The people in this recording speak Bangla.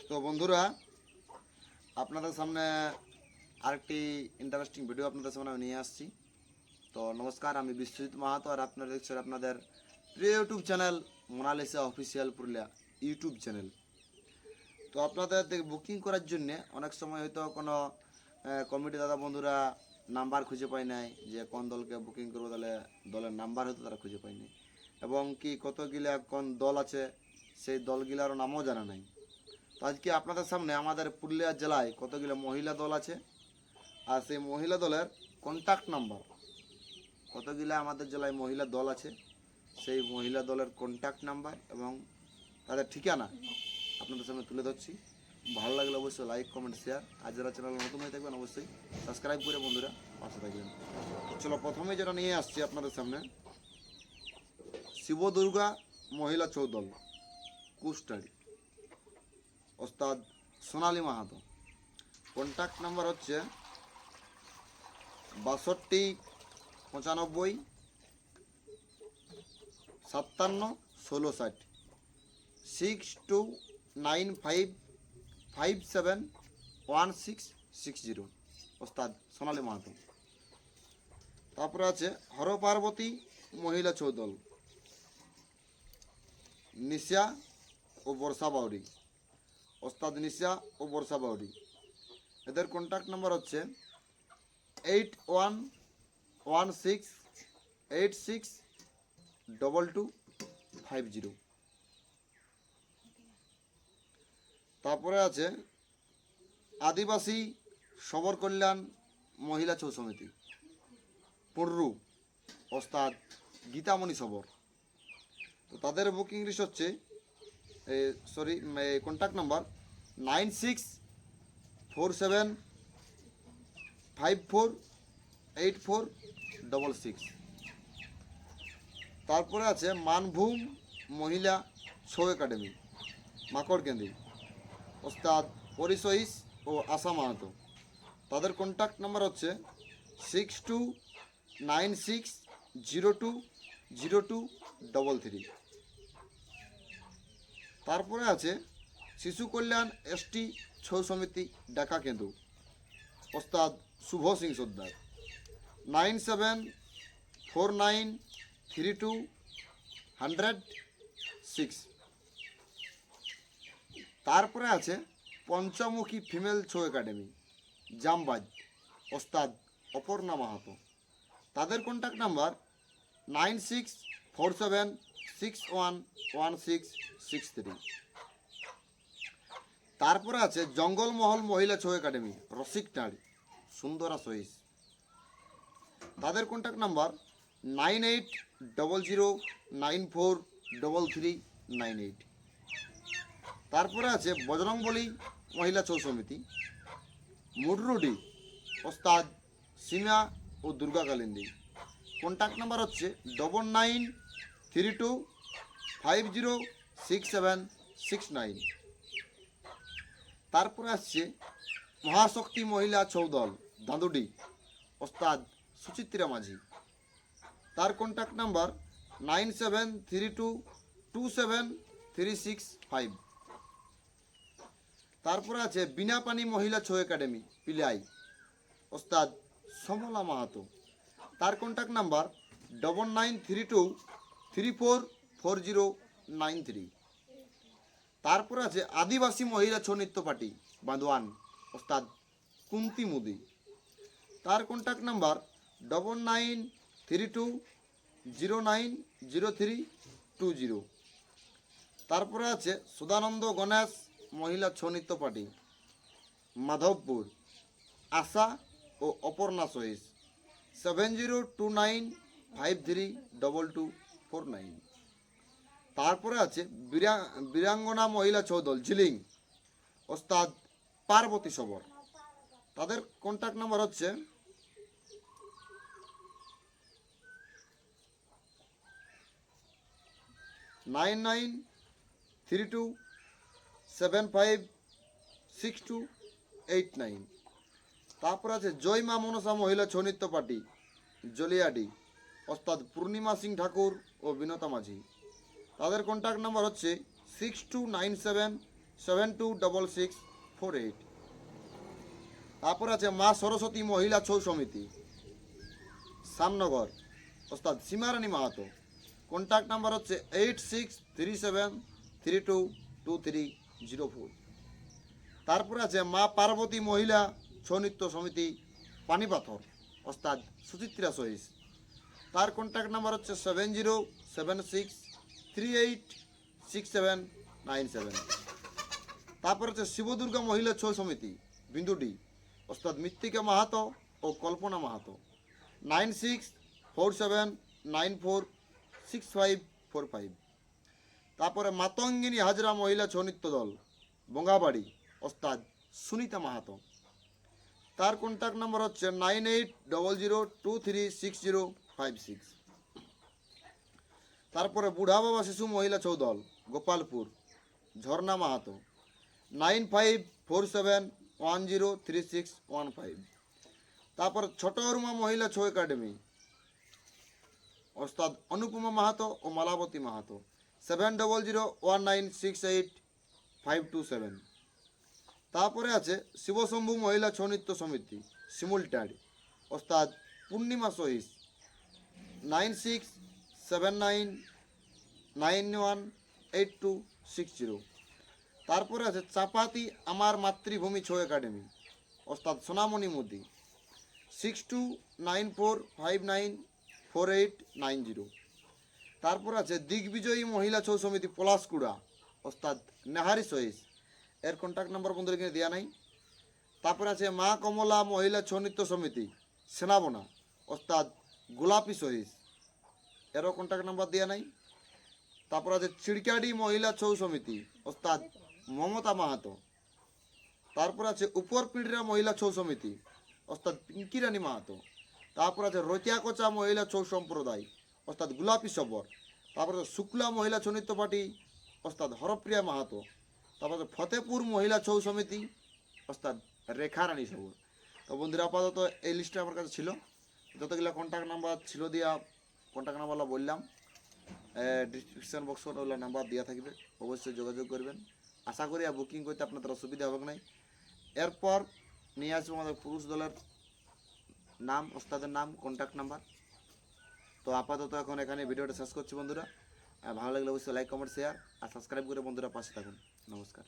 তো বন্ধুরা, আপনাদের সামনে আরেকটি ইন্টারেস্টিং ভিডিও আপনাদের সামনে আমি নিয়ে আসছি। তো নমস্কার, আমি বিশ্বজিৎ মাহাতো, আর আপনারা দেখছেন আপনাদের প্রিয় YouTube channel Monalisa official Purulia YouTube channel. তো আপনাদের বুকিং করার জন্যে অনেক সময় হয়তো কোনো কমিটি দাদা বন্ধুরা নাম্বার খুঁজে পায় নাই, যে কোন দলকে বুকিং করবো, তাহলে দলের নাম্বার হয়তো তারা খুঁজে পায়নি, এবং কি কতগুলা কোন দল আছে সেই দলগুলারও নামও জানা নাই। তো আজকে আপনাদের সামনে আমাদের পুরুলিয়া জেলায় কতগুলো মহিলা দল আছে আর সেই মহিলা দলের কন্ট্যাক্ট নাম্বার, কতগুলো আমাদের জেলায় মহিলা দল আছে সেই মহিলা দলের কন্ট্যাক্ট নাম্বার এবং তাদের ঠিকানা আপনাদের সামনে তুলে ধরছি। ভালো লাগলে অবশ্যই লাইক কমেন্ট শেয়ার, আর যারা চ্যানেল নতুন হয়ে থাকবেন অবশ্যই সাবস্ক্রাইব করে বন্ধুরা পাশে থাকবেন। চলো, প্রথমে যেটা নিয়ে আসছি আপনাদের সামনে, শিব দুর্গা মহিলা চৌদল কুস্টারি, ওস্তাদ সোনালী মাহাতো। কন্ট্যাক্ট নাম্বার হচ্ছে 62 95 57 16 60 6295571660, ওস্তাদ সোনালী মাহাতো। তারপরে আছে হর পার্বতী মহিলা চৌদল নিশা ও বর্ষা বাউরি, ওস্তাদ নিশা ও বর্ষা বাউরি। এদের কন্ট্যাক্ট নাম্বার হচ্ছে 8116862250। তারপরে আছে আদিবাসী সবর কল্যাণ মহিলা ছৌ সমিতি পুররু, ওস্তাদ গীতামণি সবর। তো তাদের বুকিং লিস্ট হচ্ছে কন্ট্যাক্ট নাম্বার 9647548466। তারপরে আছে মানভূম মহিলা ছৌ একাডেমি মাকড়কেন্দ্রি, ওস্তাদ পরিসইস ও আশা মাহাতো। তাদের কন্ট্যাক্ট নাম্বার হচ্ছে 6296020233। তারপরে আছে শিশু কল্যাণ এসটি ছৌ সমিতি ডাকা কেন্দ্র, ওস্তাদ শুভ সিং সর্দার, 9749321006। তারপরে আছে পঞ্চমুখী ফিমেল ছৌ একাডেমি জামবাজ, ওস্তাদ অপর্ণা মাহাতো। তাদের কন্ট্যাক্ট নাম্বার 9647611663। তারপরে আছে জঙ্গলমহল মহিলা ছৌ একাডেমি রসিকটাঁড়ি সুন্দরা সহিস। তাদের কন্ট্যাক্ট নাম্বার 9800943398। তারপরে আছে বজরংবলী মহিলা ছৌ সমিতি মুডরুডি, ওস্তাদ সীমা ও দুর্গা কালিন্দী। কন্ট্যাক্ট নাম্বার হচ্ছে 9932506769। তারপরে আসছে মহাশক্তি মহিলা ছৌদল দাঁদুডি, ওস্তাদ সুচিত্রা মাঝি। তার কন্ট্যাক্ট নাম্বার 9732273655। তারপরে আছে বিনাপানি মহিলা ছৌ একাডেমি পিলাই, ওস্তাদ সমলা মাহাতো। তার কন্ট্যাক্ট নাম্বার 9932344093। তারপরে আছে আদিবাসী মহিলা ছৌ নৃত্য পার্টি বাঁধওয়ান, ওস্তাদ কুন্তি মুদি। তার কন্ট্যাক্ট নাম্বার 9932090320। তারপরে আছে সুদানন্দ গণেশ মহিলা ছৌ নৃত্য পার্টি মাধবপুর, আশা ও অপর্ণা সহিস, 7029532249। তারপরে আছে বীরাঙ্গনা মহিলা ছৌদল ঝিলিং, ওস্তাদ পার্বতী সবর। তাদের কন্ট্যাক্ট নাম্বার হচ্ছে 9932756289। তারপর আছে জয় মা মনসা মহিলা ছৌ নৃত্য পার্টি জলিয়াডি, ওস্তাদ পূর্ণিমা সিং ঠাকুর ও বিনতা মাঝি। তাদের কন্ট্যাক্ট নাম্বার হচ্ছে 726648। তারপর আছে মা সরস্বতী মহিলা ছৌ সমিতি শ্যামনগর, ওস্তাদ সীমারানী মাহাতো। কন্ট্যাক্ট নাম্বার হচ্ছে 8637322304। তারপরে আছে মা পার্বতী মহিলা ছৌ নৃত্য সমিতি পানিপাথর, ওস্তাদ সুচিত্রা সহিস। তার কন্ট্যাক্ট নাম্বার হচ্ছে 7076386797। তারপর হচ্ছে শিবদুর্গা মহিলা ছৌ সমিতি বিন্দুডি, ওস্তাদ মৃত্তিকা মাহাতো ও কল্পনা মাহাতো। 9647946545। তারপরে মাতঙ্গিনী হাজরা মহিলা ছৌ নৃত্য দল বঙ্গাবাড়ি, ওস্তাদ সুনিতা মাহাতো। তার কন্ট্যাক্ট নাম্বার হচ্ছে 9800236056। তারপরে বুড়া বাবা শিশু মহিলা ছৌ দল গোপালপুর, ঝর্ণা মাহাতো। 9547103615। তারপরে ছোট অরুমা মহিলা ছৌ একাডেমি, ওস্তাদ অনুপমা মাহাতো ও মালাবতী মাহাতো। 7001968527। তারপরে আছে শিবশম্ভু মহিলা ছৌ নৃত্য সমিতি শিমুলটাড়ি, ওস্তাদ পূর্ণিমা সহিস। 9679918260। তারপরে আছে চাপাতি আমার মাতৃভূমি ছৌ একাডেমি, ওস্তাদ সোনামণি মোদি। 6294594890। তারপর আছে দিগ্বিজয়ী মহিলা ছৌ সমিতি পলাশকুড়া, ওস্তাদ নেহারি সহিস। এর কন্ট্যাক্ট নাম্বার বন্ধুরা এখানে দেওয়া নাই। তারপর আছে মা কমলা মহিলা ছৌ নৃত্য সমিতি সেনাবনা, ওস্তাদ গোলাপি সহিস। এরও কন্ট্যাক্ট নাম্বার দেওয়া নাই। তারপর আছে চিড়কাডি মহিলা ছৌ সমিতি, ওস্তাদ মমতা মাহাতো। তারপর আছে উপরপিড়রা মহিলা ছৌ সমিতি, ওস্তাদ পিঙ্কি রানী মাহাতো। তারপর আছে রতিয়াকোচা মহিলা ছৌ সম্প্রদায়, ওস্তাদ গোলাপি সবর। তারপর আছে শুক্লা মহিলা ছৌ নৃত্য পার্টি, ওস্তাদ হরপ্রিয়া মাহাতো। তারপর আছে ফতেপুর মহিলা ছৌ সমিতি, ওস্তাদ রেখা রানী সবর। তো বন্ধুরা আপাতত এই লিস্টটা আমার কাছে ছিল, যতগুলো কন্ট্যাক্ট নাম্বার ছিল দিয়া কন্ট্যাক্ট নাম্বারটা বললাম। ডিসক্রিপশন বক্স ওগুলো নাম্বার দেওয়া থাকবে, অবশ্যই যোগাযোগ করবেন। আশা করি আর বুকিং করতে আপনাদের অসুবিধা হবে না। এরপর নিয়ে আসবো আমাদের পুরুষ দলের নাম, ওস্তাদের নাম, কন্ট্যাক্ট নাম্বার। তো আপাতত এখন এখানে ভিডিওটা শেষ করছি বন্ধুরা। ভালো লাগলে অবশ্যই লাইক কমেন্ট শেয়ার আর সাবস্ক্রাইব করে বন্ধুরা পাশে থাকুন। নমস্কার।